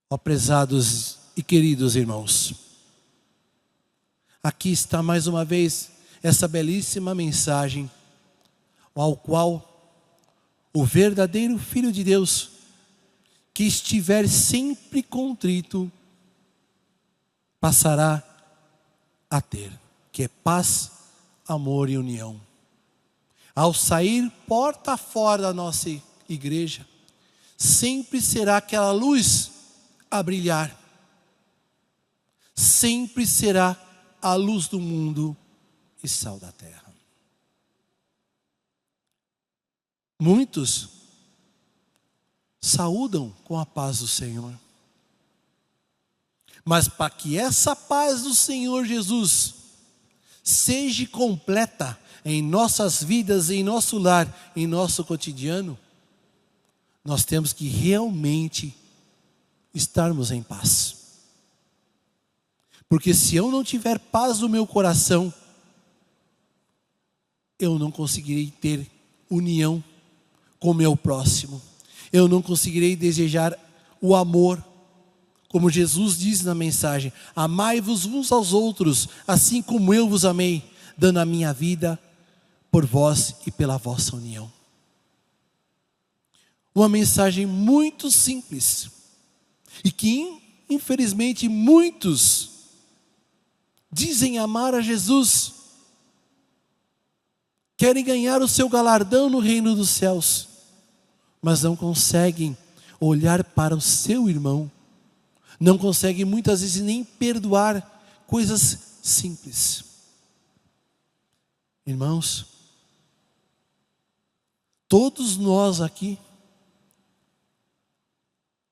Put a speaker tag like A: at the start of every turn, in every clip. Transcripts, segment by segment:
A: Ó prezados e queridos irmãos, aqui está mais uma vez essa belíssima mensagem, ao qual o verdadeiro Filho de Deus, que estiver sempre contrito, passará a ter, que é paz, amor e união. Ao sair porta fora da nossa igreja, sempre será aquela luz a brilhar, sempre será a luz do mundo e sal da terra. Muitos saúdam com a paz do Senhor, mas para que essa paz do Senhor Jesus seja completa em nossas vidas, em nosso lar, em nosso cotidiano, nós temos que realmente estarmos em paz. Porque se eu não tiver paz no meu coração, eu não conseguirei ter união com o meu próximo. Eu não conseguirei desejar o amor, como Jesus diz na mensagem: amai-vos uns aos outros, assim como eu vos amei, dando a minha vida por vós e pela vossa união. Uma mensagem muito simples, e que infelizmente muitos dizem amar a Jesus, querem ganhar o seu galardão no reino dos céus, mas não conseguem olhar para o seu irmão, não conseguem muitas vezes nem perdoar coisas simples. Irmãos, todos nós aqui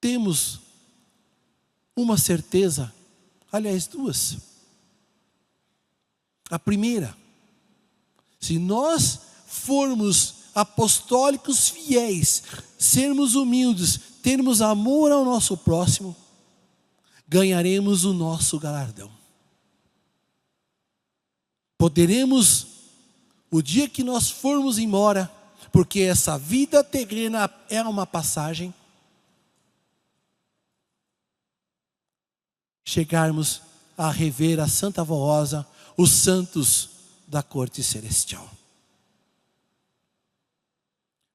A: temos uma certeza, aliás duas. A primeira, se nós formos apostólicos fiéis, sermos humildes, termos amor ao nosso próximo, ganharemos o nosso galardão. Poderemos, o dia que nós formos embora, porque essa vida terrena é uma passagem, chegarmos a rever a Santa Vó Rosa, os santos da corte celestial.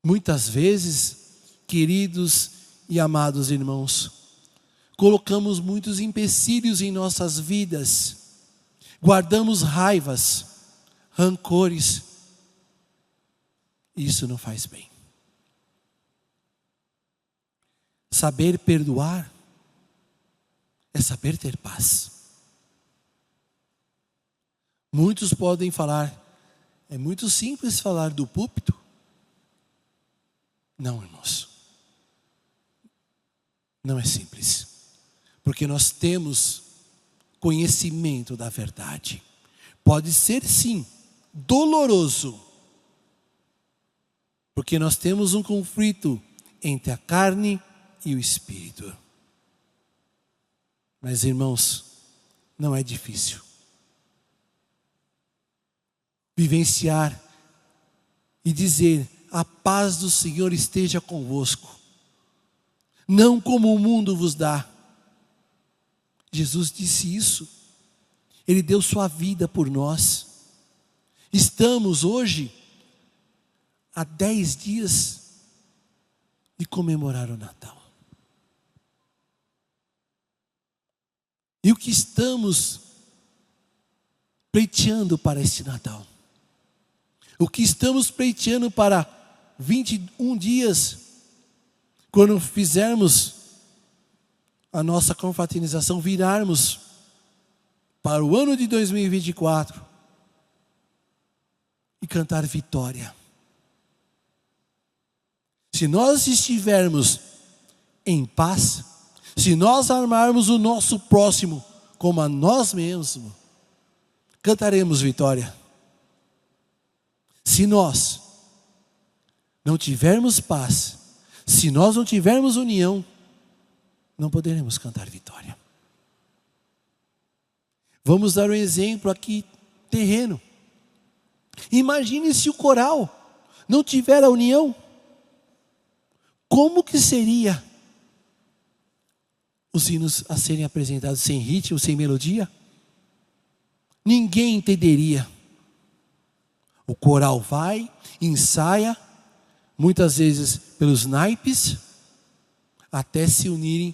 A: Muitas vezes, queridos e amados irmãos, colocamos muitos empecilhos em nossas vidas, guardamos raivas, rancores. Isso não faz bem. Saber perdoar é saber ter paz. Muitos podem falar, é muito simples falar do púlpito. Não, irmãos. Não é simples. Porque nós temos conhecimento da verdade. Pode ser sim, doloroso. Porque nós temos um conflito entre a carne e o espírito. Mas irmãos, não é difícil vivenciar e dizer: a paz do Senhor esteja convosco, não como o mundo vos dá. Jesus disse isso, Ele deu sua vida por nós. Estamos hoje há 10 dias de comemorar o Natal. E o que estamos pleiteando para este Natal? O que estamos pleiteando para 21 dias, quando fizermos a nossa confraternização, virarmos para o ano de 2024 e cantar vitória. Se nós estivermos em paz, se nós amarmos o nosso próximo como a nós mesmos, cantaremos vitória. Se nós não tivermos paz, se nós não tivermos união, não poderemos cantar vitória. Vamos dar um exemplo aqui terreno. Imagine se o coral não tiver a união. Como que seria os hinos a serem apresentados sem ritmo, sem melodia? Ninguém entenderia. O coral vai, ensaia, muitas vezes pelos naipes, até se unirem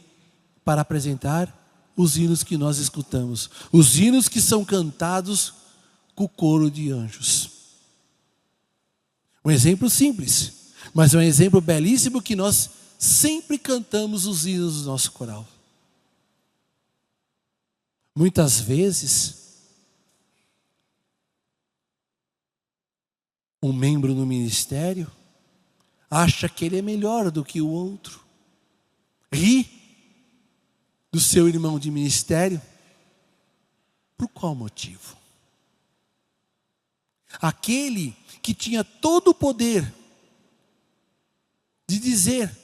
A: para apresentar os hinos que nós escutamos. Os hinos que são cantados com o coro de anjos. Um exemplo simples, mas é um exemplo belíssimo que nós sempre cantamos os hinos do nosso coral. Muitas vezes, um membro no ministério acha que ele é melhor do que o outro. Ri do seu irmão de ministério. Por qual motivo? Aquele que tinha todo o poder de dizer,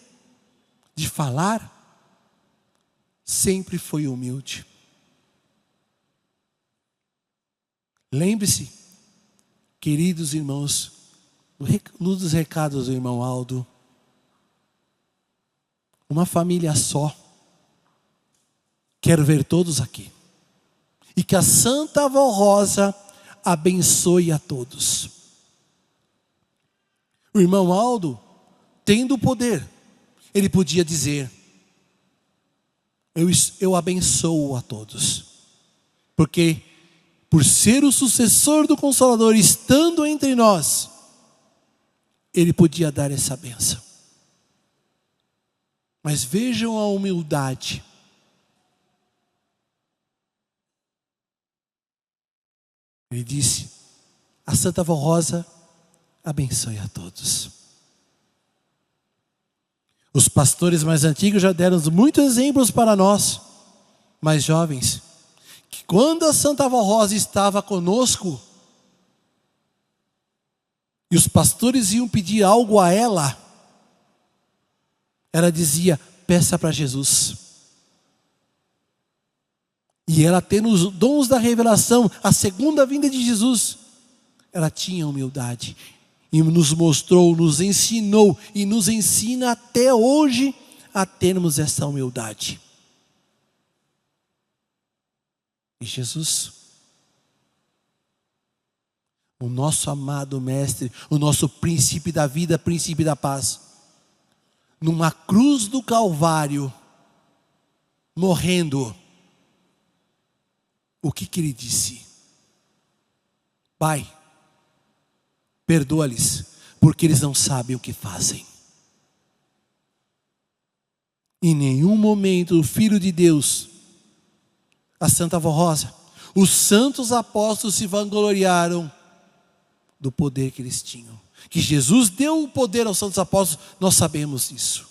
A: de falar, sempre foi humilde. Lembre-se, queridos irmãos, um dos recados do irmão Aldo, uma família só, quero ver todos aqui, e que a Santa Avó Rosa abençoe a todos. O irmão Aldo, tendo o poder, ele podia dizer, eu abençoo a todos, porque por ser o sucessor do Consolador, estando entre nós, ele podia dar essa bênção. Mas vejam a humildade. Ele disse, a Santa Avó Rosa abençoe a todos. Os pastores mais antigos já deram muitos exemplos para nós, mais jovens, que quando a Santa Avó Rosa estava conosco, e os pastores iam pedir algo a ela, ela dizia, peça para Jesus. E ela tendo os dons da revelação, a segunda vinda de Jesus, ela tinha humildade. E nos mostrou, nos ensinou e nos ensina até hoje a termos essa humildade. E Jesus, o nosso amado Mestre, o nosso príncipe da vida, príncipe da paz, numa cruz do Calvário, morrendo, o que ele disse? Pai, perdoa-lhes, porque eles não sabem o que fazem. Em nenhum momento o Filho de Deus, a Santa Avó Rosa, os santos apóstolos se vangloriaram do poder que eles tinham. Que Jesus deu o poder aos santos apóstolos, nós sabemos isso.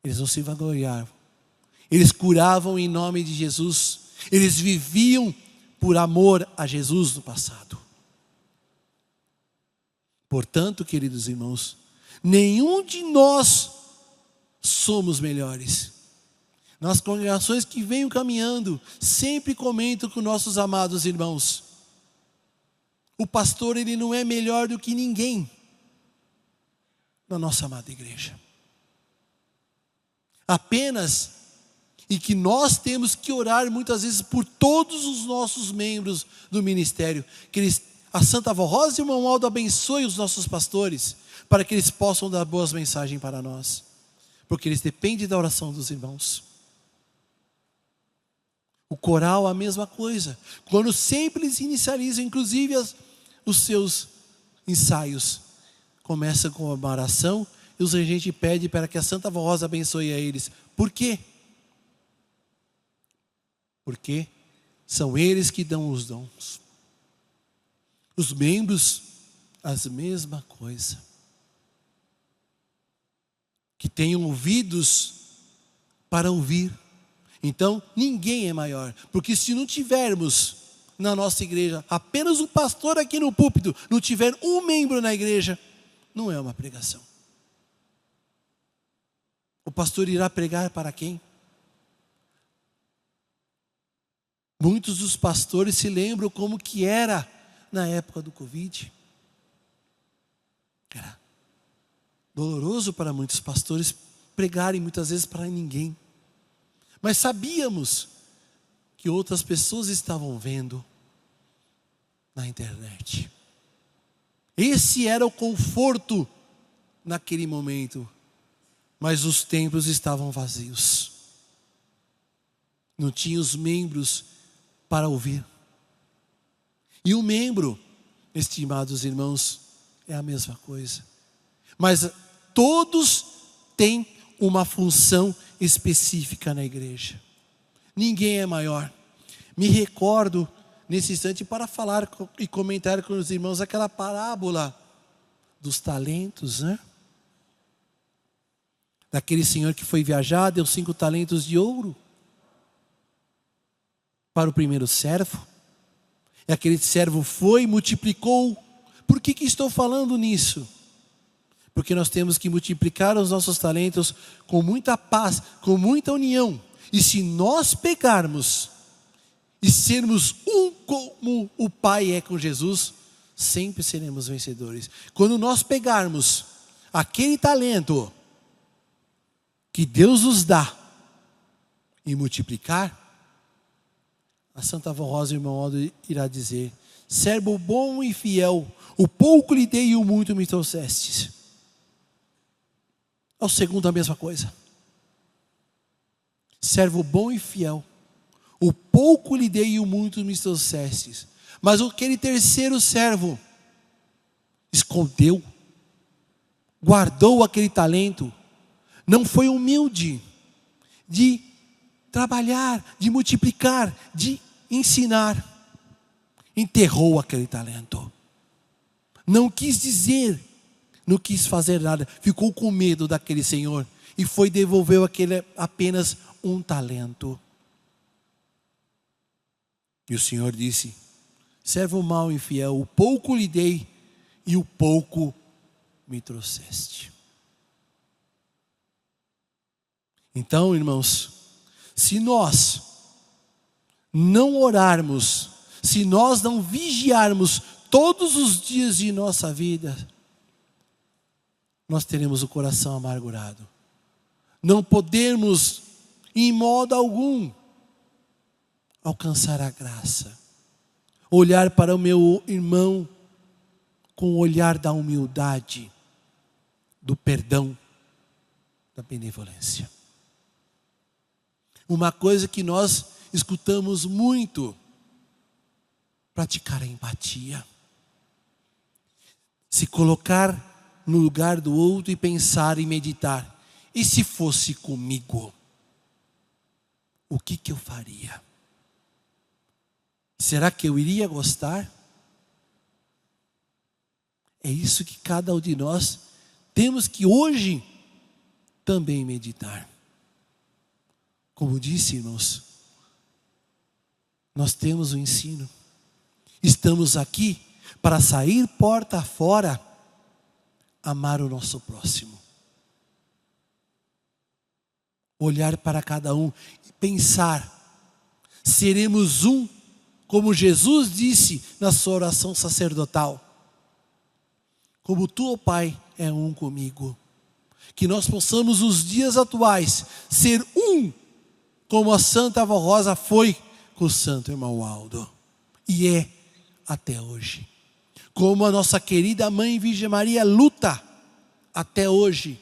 A: Eles não se vangloriavam. Eles curavam em nome de Jesus. Eles viviam por amor a Jesus no passado. Portanto, queridos irmãos, nenhum de nós somos melhores. Nas congregações que venham caminhando, sempre comento com nossos amados irmãos, o pastor, ele não é melhor do que ninguém na nossa amada igreja. Apenas, e que nós temos que orar muitas vezes por todos os nossos membros do ministério, que a Santa Avó Rosa e o irmão Aldo abençoe os nossos pastores, para que eles possam dar boas mensagens para nós, porque eles dependem da oração dos irmãos. O coral a mesma coisa, quando sempre eles inicializam, inclusive os seus ensaios, começam com uma oração, e os regentes pedem para que a Santa Avó Rosa abençoe a eles. Por quê? Porque são eles que dão os dons. Os membros, a mesma coisa. Que tenham ouvidos para ouvir. Então, ninguém é maior. Porque se não tivermos na nossa igreja apenas um pastor aqui no púlpito, não tiver um membro na igreja, não é uma pregação. O pastor irá pregar para quem? Muitos dos pastores se lembram como que era na época do Covid. Era doloroso para muitos pastores pregarem muitas vezes para ninguém. mas sabíamos que outras pessoas estavam vendo na internet. Esse era o conforto naquele momento, mas os templos estavam vazios. Não tinha os membros para ouvir. E o membro, estimados irmãos, é a mesma coisa. Mas todos têm uma função específica na igreja. Ninguém é maior. Me recordo nesse instante para falar e comentar com os irmãos aquela parábola dos talentos, né? Daquele senhor que foi viajar, deu 5 talentos de ouro para o primeiro servo. E aquele servo foi e multiplicou. Por que estou falando nisso? Porque nós temos que multiplicar os nossos talentos com muita paz, com muita união. E se nós pegarmos e sermos um como o Pai é com Jesus, sempre seremos vencedores. Quando nós pegarmos aquele talento que Deus nos dá e multiplicar, a Santa Avó Rosa, irmão Aldo, irá dizer: servo bom e fiel, o pouco lhe dei e o muito me trouxestes. Ao segundo, a mesma coisa. Servo bom e fiel, o pouco lhe dei e o muito me trouxestes. Mas aquele terceiro servo escondeu, guardou aquele talento, não foi humilde de trabalhar, de multiplicar, de ensinar. Enterrou aquele talento. Não quis dizer, não quis fazer nada, ficou com medo daquele senhor e foi devolveu aquele apenas um talento. E o Senhor disse: servo mau e infiel, o pouco lhe dei e o pouco me trouxeste. Então, irmãos, se nós não orarmos, se nós não vigiarmos todos os dias de nossa vida, nós teremos o coração amargurado. Não podemos, em modo algum, alcançar a graça. Olhar para o meu irmão com o olhar da humildade, do perdão, da benevolência. Uma coisa que nós escutamos muito: praticar a empatia. Se colocar no lugar do outro e pensar e meditar: e se fosse comigo, o que eu faria? Será que eu iria gostar? É isso que cada um de nós temos que hoje também meditar. Como disse, irmãos, nós temos o ensino. Estamos aqui para sair porta fora, amar o nosso próximo. Olhar para cada um e pensar: seremos um, como Jesus disse na sua oração sacerdotal: como tu, ó Pai, é um comigo. Que nós possamos, os dias atuais, ser um, como a Santa Avó Rosa foi com o Santo Irmão Aldo. E é até hoje. Como a nossa querida Mãe Virgem Maria luta até hoje,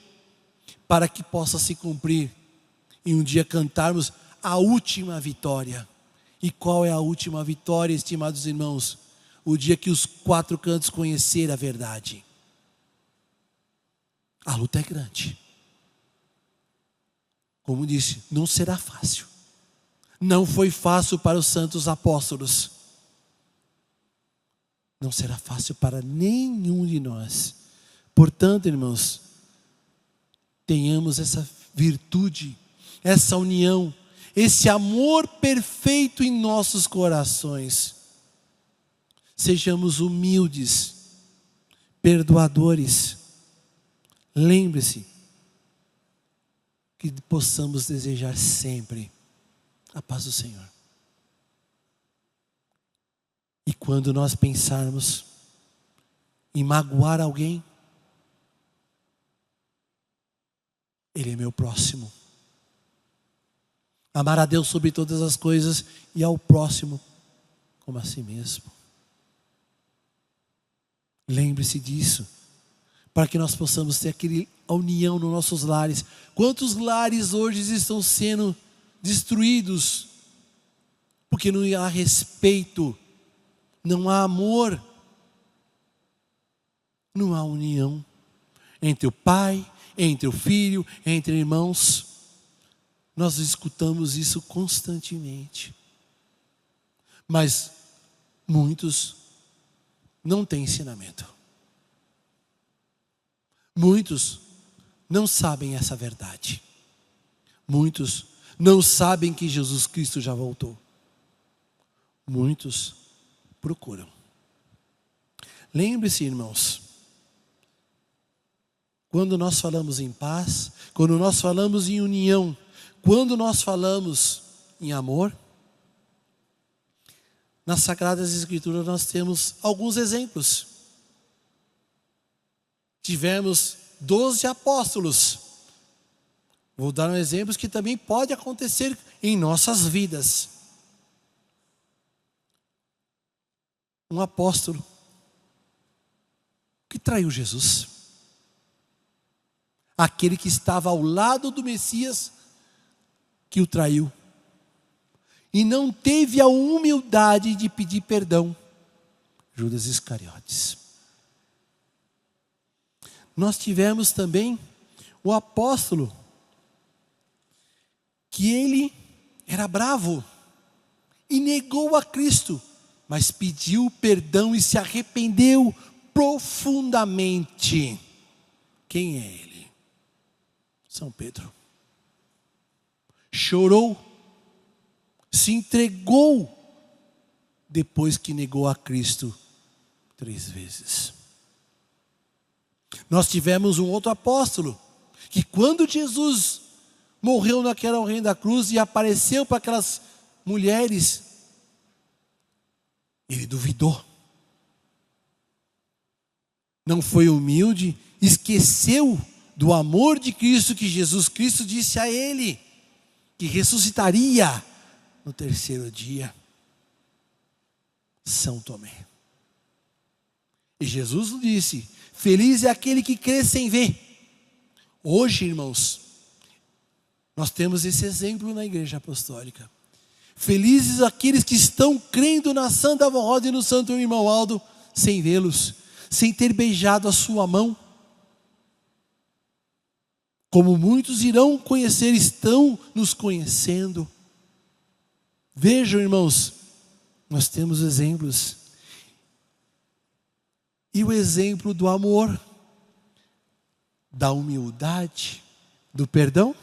A: para que possa se cumprir e um dia cantarmos a última vitória. E qual é a última vitória, estimados irmãos? O dia que os 4 cantos conhecer a verdade. A luta é grande. Como disse, não será fácil. Não foi fácil para os santos apóstolos. Não será fácil para nenhum de nós. Portanto, irmãos, tenhamos essa virtude, essa união, esse amor perfeito em nossos corações. Sejamos humildes, perdoadores. Lembre-se que possamos desejar sempre a paz do Senhor. E quando nós pensarmos em magoar alguém, ele é meu próximo. Amar a Deus sobre todas as coisas e ao próximo como a si mesmo. Lembre-se disso, para que nós possamos ter a união nos nossos lares. Quantos lares hoje estão sendo destruídos? Porque não há respeito, não há amor, não há união entre o pai, entre o filho, entre irmãos. Nós escutamos isso constantemente. Mas muitos não têm ensinamento. Muitos não sabem essa verdade. Muitos não sabem que Jesus Cristo já voltou. Muitos procuram. Lembre-se, irmãos, quando nós falamos em paz, quando nós falamos em união, quando nós falamos em amor, nas Sagradas Escrituras nós temos alguns exemplos. Tivemos 12 apóstolos. Vou dar um exemplo que também pode acontecer em nossas vidas. Um apóstolo que traiu Jesus. Aquele que estava ao lado do Messias, que o traiu. E não teve a humildade de pedir perdão. Judas Iscariotes. Nós tivemos também o apóstolo, que ele era bravo e negou a Cristo, mas pediu perdão e se arrependeu profundamente. Quem é ele? São Pedro. Chorou, se entregou depois que negou a Cristo 3 vezes. Nós tivemos um outro apóstolo, que quando Jesus morreu naquela horrenda da cruz e apareceu para aquelas mulheres, ele duvidou. Não foi humilde, esqueceu do amor de Cristo, que Jesus Cristo disse a ele, que ressuscitaria no 3º dia. São Tomé. E Jesus disse: feliz é aquele que crê sem ver. Hoje, irmãos, nós temos esse exemplo na Igreja Apostólica. Felizes aqueles que estão crendo na Santa Avó Rosa e no Santo Irmão Aldo, sem vê-los, sem ter beijado a sua mão. Como muitos irão conhecer, estão nos conhecendo. Vejam, irmãos, nós temos exemplos. E o exemplo do amor, da humildade, do perdão.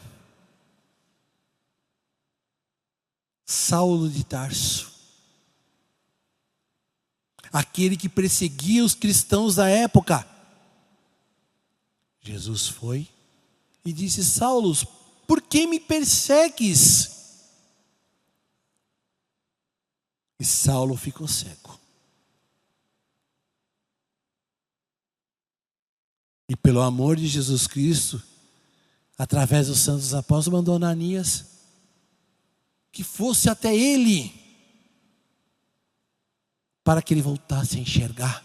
A: Saulo de Tarso, aquele que perseguia os cristãos da época. Jesus foi e disse: Saulo, por que me persegues? E Saulo ficou cego. E pelo amor de Jesus Cristo, através dos santos apóstolos, mandou Ananias que fosse até ele, para que ele voltasse a enxergar.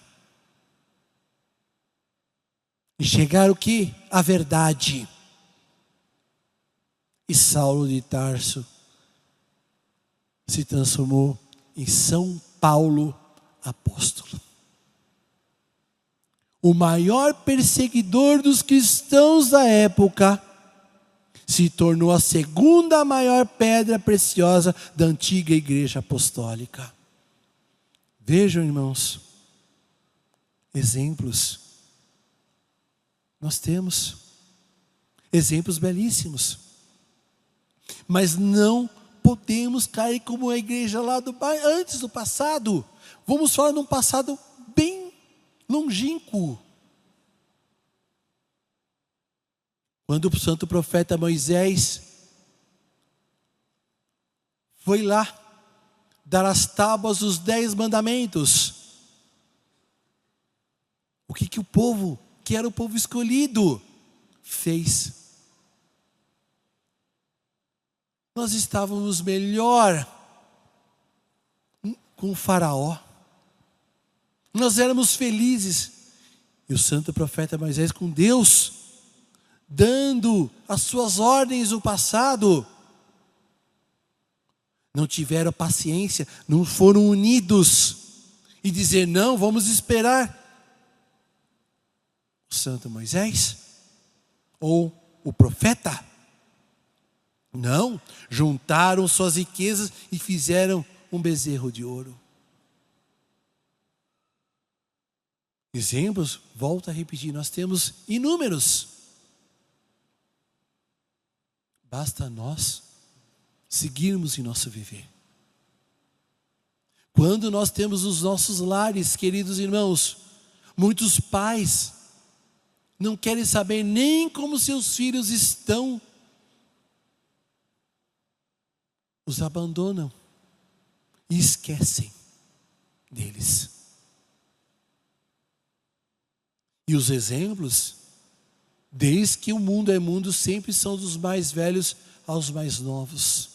A: Enxergar o que? A verdade. E Saulo de Tarso se transformou em São Paulo apóstolo. O maior perseguidor dos cristãos da época se tornou a segunda maior pedra preciosa da antiga Igreja Apostólica. Vejam, irmãos, exemplos. Nós temos exemplos belíssimos. Mas não podemos cair como a igreja lá antes do passado. Vamos falar de um passado bem longínquo. Quando o santo profeta Moisés foi lá dar as tábuas dos 10 mandamentos, o que o povo, que era o povo escolhido, fez? Nós estávamos melhor com o faraó. Nós éramos felizes. E o santo profeta Moisés com Deus, dando as suas ordens no passado, não tiveram paciência, não foram unidos e dizer: não, vamos esperar o santo Moisés ou o profeta. Não, juntaram suas riquezas e fizeram um bezerro de ouro. Exemplos, volto a repetir, nós temos inúmeros. Basta nós seguirmos em nosso viver. Quando nós temos os nossos lares, queridos irmãos, muitos pais não querem saber nem como seus filhos estão. Os abandonam e esquecem deles. E os exemplos, desde que o mundo é mundo, sempre são dos mais velhos aos mais novos.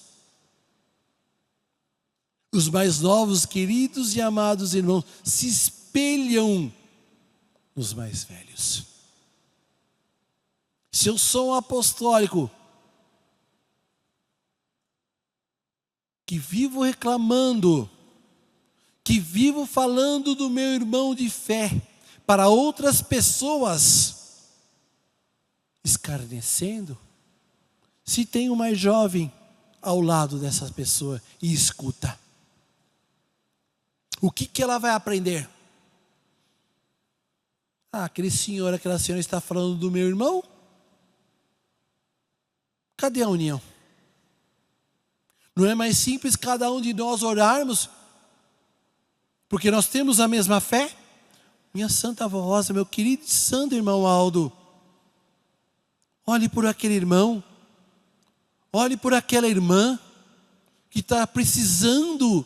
A: Os mais novos, queridos e amados irmãos, se espelham nos mais velhos. Se eu sou um apostólico que vivo reclamando, que vivo falando do meu irmão de fé para outras pessoas, escarnecendo, se tem um mais jovem ao lado dessa pessoa e escuta, o que ela vai aprender? Aquela senhora está falando do meu irmão? Cadê a união? Não é mais simples cada um de nós orarmos, porque nós temos a mesma fé? Minha santa avó Rosa, meu querido e santo irmão Aldo, olhe por aquele irmão, olhe por aquela irmã que está precisando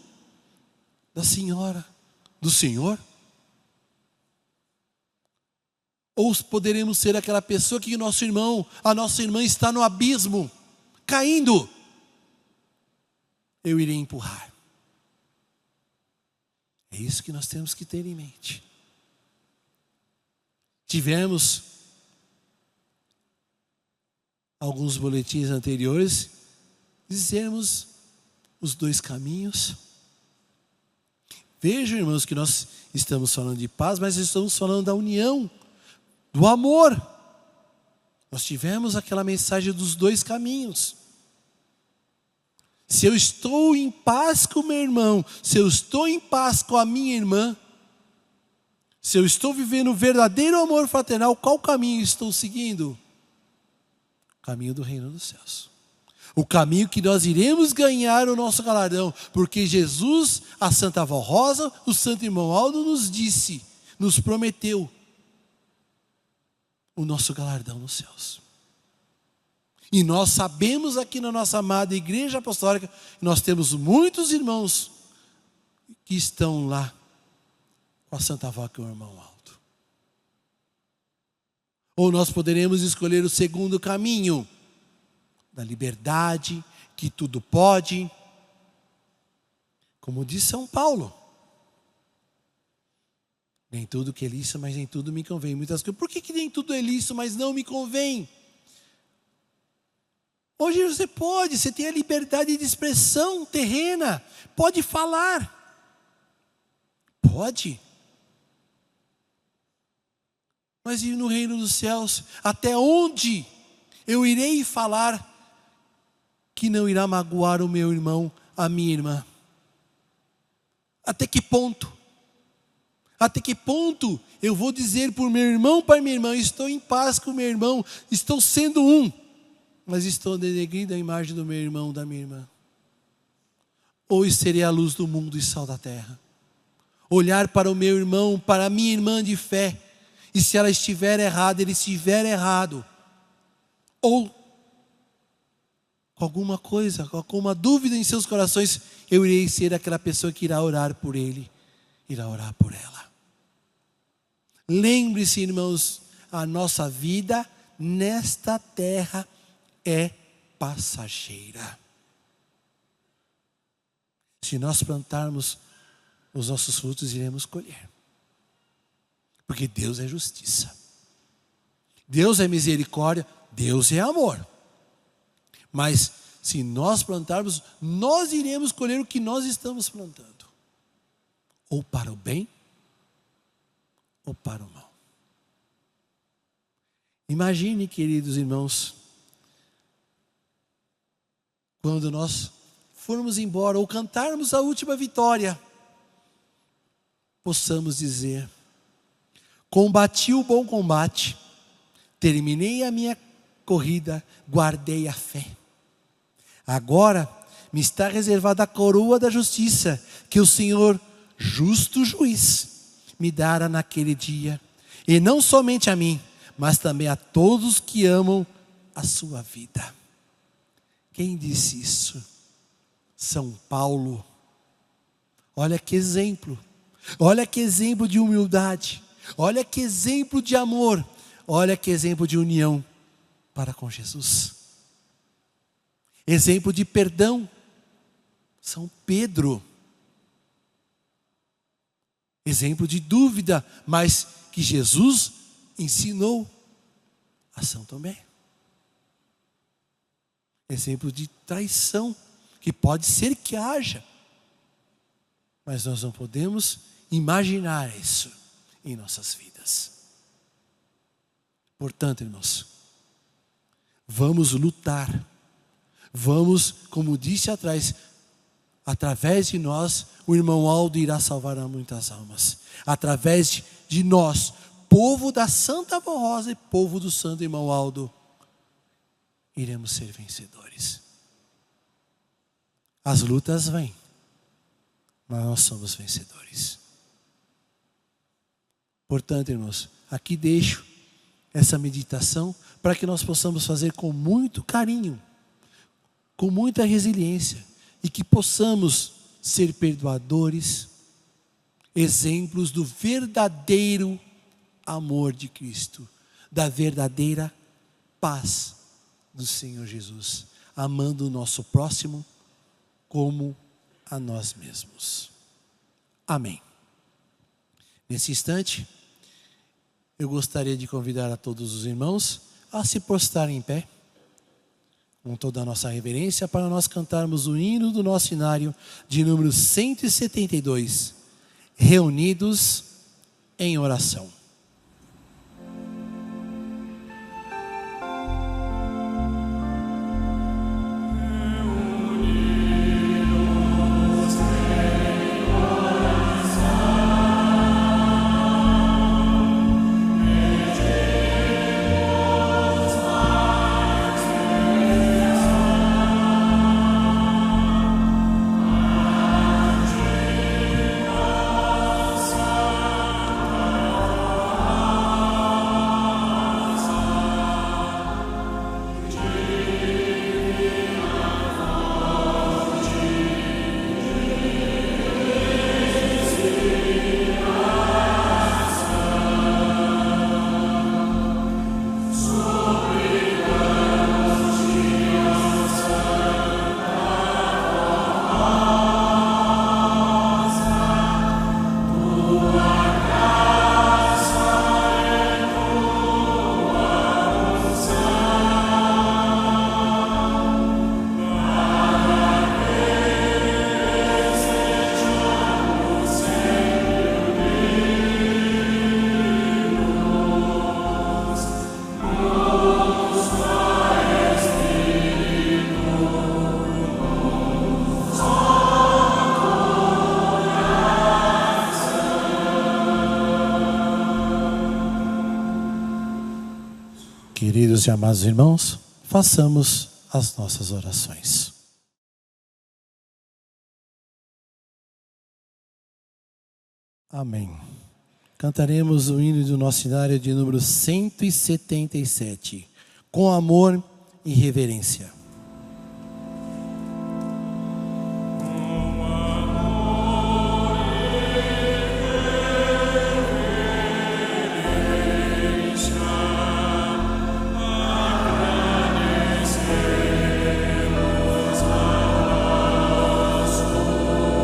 A: da senhora, do Senhor. Ou poderemos ser aquela pessoa que o nosso irmão, a nossa irmã está no abismo, caindo. Eu irei empurrar. É isso que nós temos que ter em mente. Tivemos alguns boletins anteriores, dizermos os dois caminhos. Vejam, irmãos, que nós estamos falando de paz, mas estamos falando da união, do amor. Nós tivemos aquela mensagem dos dois caminhos. Se eu estou em paz com o meu irmão, se eu estou em paz com a minha irmã, se eu estou vivendo o verdadeiro amor fraternal, qual caminho estou seguindo? O caminho do reino dos céus. O caminho que nós iremos ganhar o nosso galardão, porque Jesus, a Santa Avó Rosa, o Santo Irmão Aldo nos disse, nos prometeu o nosso galardão nos céus. E nós sabemos aqui na nossa amada Igreja Apostólica, nós temos muitos irmãos que estão lá com a Santa Avó, que é o irmão Aldo. Ou nós poderemos escolher o segundo caminho, da liberdade, que tudo pode. Como diz São Paulo, nem tudo que é lícito, mas nem tudo me convém. Muitas coisas. Por que nem tudo é lícito, mas não me convém? Hoje você tem a liberdade de expressão terrena, pode falar, pode. Mas e no reino dos céus, até onde eu irei falar que não irá magoar o meu irmão, a minha irmã? Até que ponto? Até que ponto eu vou dizer por meu irmão, para minha irmã, estou em paz com meu irmão, estou sendo um, mas estou denegrindo a imagem do meu irmão, da minha irmã? Ou serei a luz do mundo e sal da terra? Olhar para o meu irmão, para a minha irmã de fé, e se ela estiver errada, ele estiver errado, ou com alguma coisa, com alguma dúvida em seus corações, eu irei ser aquela pessoa que irá orar por ele, irá orar por ela. Lembre-se, irmãos, a nossa vida nesta terra é passageira. Se nós plantarmos, os nossos frutos iremos colher. Porque Deus é justiça. Deus é misericórdia, Deus é amor. Mas se nós plantarmos, nós iremos colher o que nós estamos plantando. Ou para o bem, ou para o mal. Imagine, queridos irmãos, quando nós formos embora ou cantarmos a última vitória, possamos dizer: combati o bom combate, terminei a minha corrida, guardei a fé. Agora me está reservada a coroa da justiça, que o Senhor, justo juiz, me dará naquele dia, e não somente a mim, mas também a todos que amam a sua vida. Quem disse isso? São Paulo. Olha que exemplo. Olha que exemplo de humildade. Olha que exemplo de amor. Olha que exemplo de união para com Jesus. Exemplo de perdão. São Pedro. Exemplo de dúvida, mas que Jesus ensinou a São Tomé. Exemplo de traição, que pode ser que haja, mas nós não podemos imaginar isso em nossas vidas. Portanto, irmãos, vamos lutar, vamos, como disse atrás, através de nós, o irmão Aldo irá salvar a muitas almas. Através de nós, povo da Santa Avó Rosa e povo do Santo Irmão Aldo, iremos ser vencedores. As lutas vêm, mas nós somos vencedores. Portanto, irmãos, aqui deixo essa meditação para que nós possamos fazer com muito carinho, com muita resiliência, e que possamos ser perdoadores, exemplos do verdadeiro amor de Cristo, da verdadeira paz do Senhor Jesus, amando o nosso próximo como a nós mesmos. Amém. Nesse instante, eu gostaria de convidar a todos os irmãos a se prostrarem em pé, com toda a nossa reverência, para nós cantarmos o hino do nosso inário de número 172, reunidos em oração. Queridos e amados irmãos, façamos as nossas orações. Amém. Cantaremos o hino do nosso inário de número 177, com amor e reverência.
B: Oh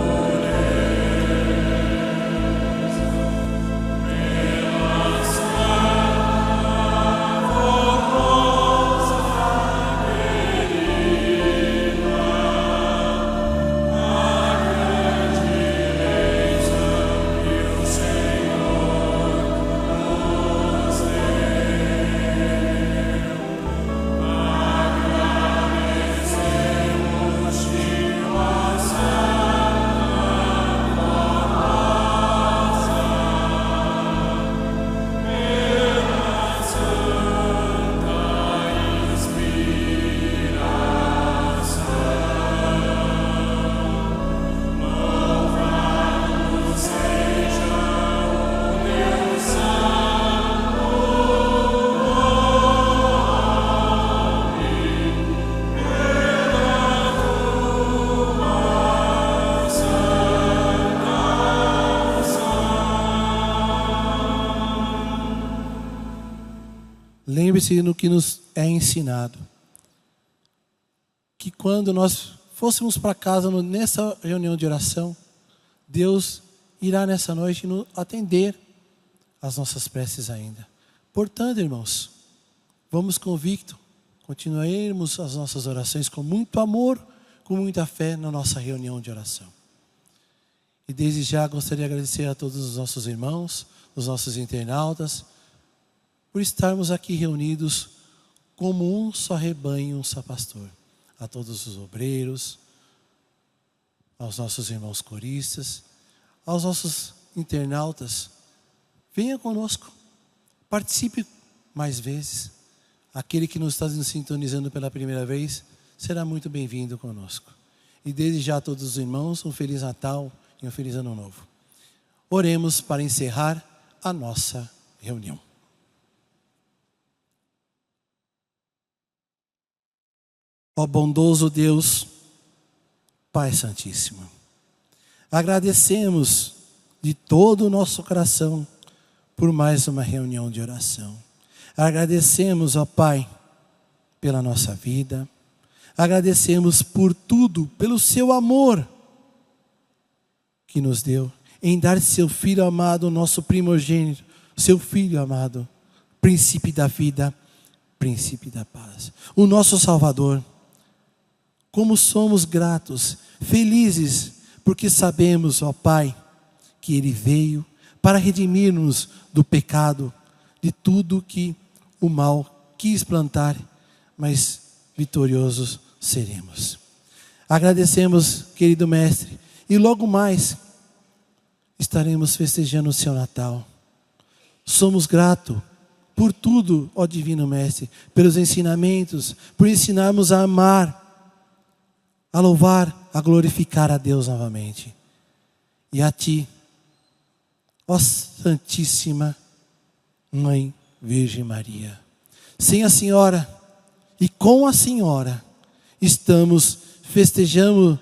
A: persistir no que nos é ensinado. Que quando nós fôssemos para casa nessa reunião de oração, Deus irá nessa noite nos atender às nossas preces ainda. Portanto, irmãos, vamos convicto, continuaremos as nossas orações com muito amor, com muita fé na nossa reunião de oração. E desde já gostaria de agradecer a todos os nossos irmãos, os nossos internautas, por estarmos aqui reunidos como um só rebanho, um só pastor. A todos os obreiros, aos nossos irmãos coristas, aos nossos internautas, venha conosco, participe mais vezes. Aquele que nos está nos sintonizando pela primeira vez, será muito bem-vindo conosco. E desde já a todos os irmãos, um Feliz Natal e um Feliz Ano Novo. Oremos para encerrar a nossa reunião. Ó bondoso Deus, Pai Santíssimo, agradecemos de todo o nosso coração por mais uma reunião de oração. Agradecemos, ó Pai, pela nossa vida. Agradecemos por tudo, pelo seu amor que nos deu, em dar seu Filho amado, nosso primogênito, seu Filho amado, príncipe da vida, príncipe da paz, o nosso Salvador. Como somos gratos, felizes, porque sabemos, ó Pai, que Ele veio para redimir-nos do pecado, de tudo que o mal quis plantar, mas vitoriosos seremos. Agradecemos, querido Mestre, e logo mais estaremos festejando o seu Natal. Somos gratos por tudo, ó Divino Mestre, pelos ensinamentos, por ensinarmos a amar, a louvar, a glorificar a Deus novamente. E a Ti, ó Santíssima Mãe Virgem Maria. Sem a Senhora e com a Senhora, estamos festejando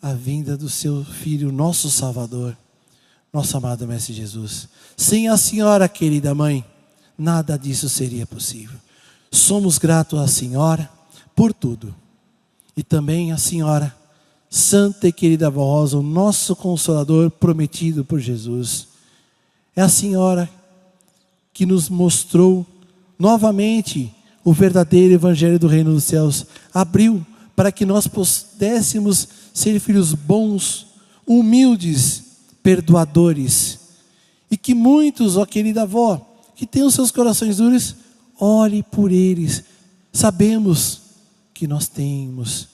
A: a vinda do Seu Filho, nosso Salvador, nosso amado Mestre Jesus. Sem a Senhora, querida Mãe, nada disso seria possível. Somos gratos à Senhora por tudo. E também a Senhora, Santa e querida Vó Rosa, o nosso Consolador prometido por Jesus. É a Senhora que nos mostrou novamente o verdadeiro Evangelho do Reino dos Céus. Abriu para que nós pudéssemos ser filhos bons, humildes, perdoadores. E que muitos, ó querida avó, que têm os seus corações duros, ore por eles. Sabemos que nós temos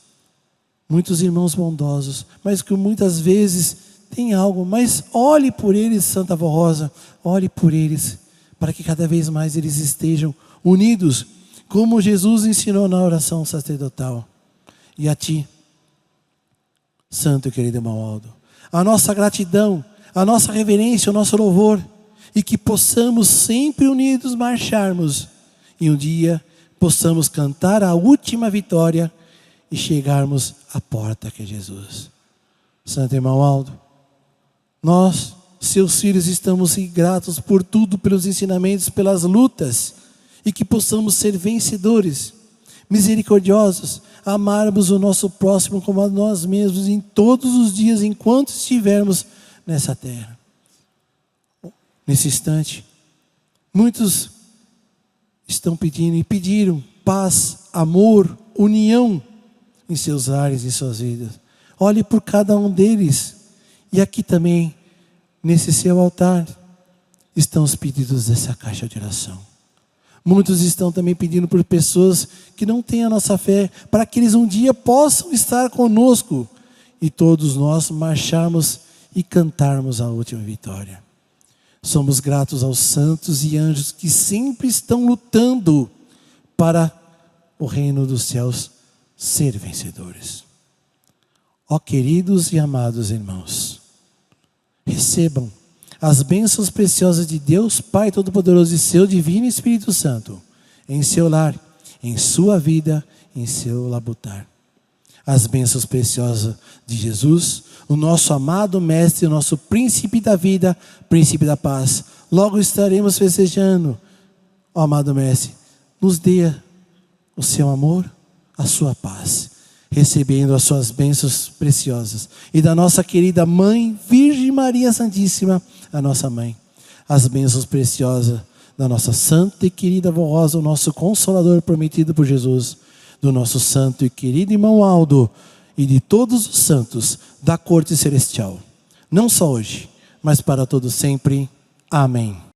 A: muitos irmãos bondosos, mas que muitas vezes tem algo, mas olhe por eles, Santa Vó Rosa, olhe por eles, para que cada vez mais eles estejam unidos, como Jesus ensinou na oração sacerdotal. E a Ti, Santo e querido irmão Aldo, a nossa gratidão, a nossa reverência, o nosso louvor, e que possamos sempre unidos marcharmos, e um dia possamos cantar a última vitória e chegarmos à porta que é Jesus. Santo irmão Aldo, nós, seus filhos, estamos gratos por tudo, pelos ensinamentos, pelas lutas, e que possamos ser vencedores, misericordiosos, amarmos o nosso próximo como a nós mesmos em todos os dias, enquanto estivermos nessa terra. Nesse instante, muitos estão pedindo e pediram paz, amor, união em seus lares e suas vidas. Olhe por cada um deles. E aqui também, nesse seu altar, estão os pedidos dessa caixa de oração. Muitos estão também pedindo por pessoas que não têm a nossa fé, para que eles um dia possam estar conosco e todos nós marcharmos e cantarmos a última vitória. Somos gratos aos santos e anjos que sempre estão lutando para o reino dos céus ser vencedores. Ó queridos e amados irmãos, recebam as bênçãos preciosas de Deus Pai Todo-Poderoso e seu Divino Espírito Santo em seu lar, em sua vida, em seu labutar. As bênçãos preciosas de Jesus, o nosso amado Mestre, o nosso Príncipe da vida, Príncipe da paz. Logo estaremos festejando, ó amado Mestre, nos dê o seu amor, a sua paz, recebendo as suas bênçãos preciosas. E da nossa querida Mãe, Virgem Maria Santíssima, a nossa Mãe, as bênçãos preciosas da nossa santa e querida Vó Rosa, o nosso Consolador prometido por Jesus, do nosso santo e querido irmão Aldo e de todos os santos da corte celestial. Não só hoje, mas para todo sempre. Amém.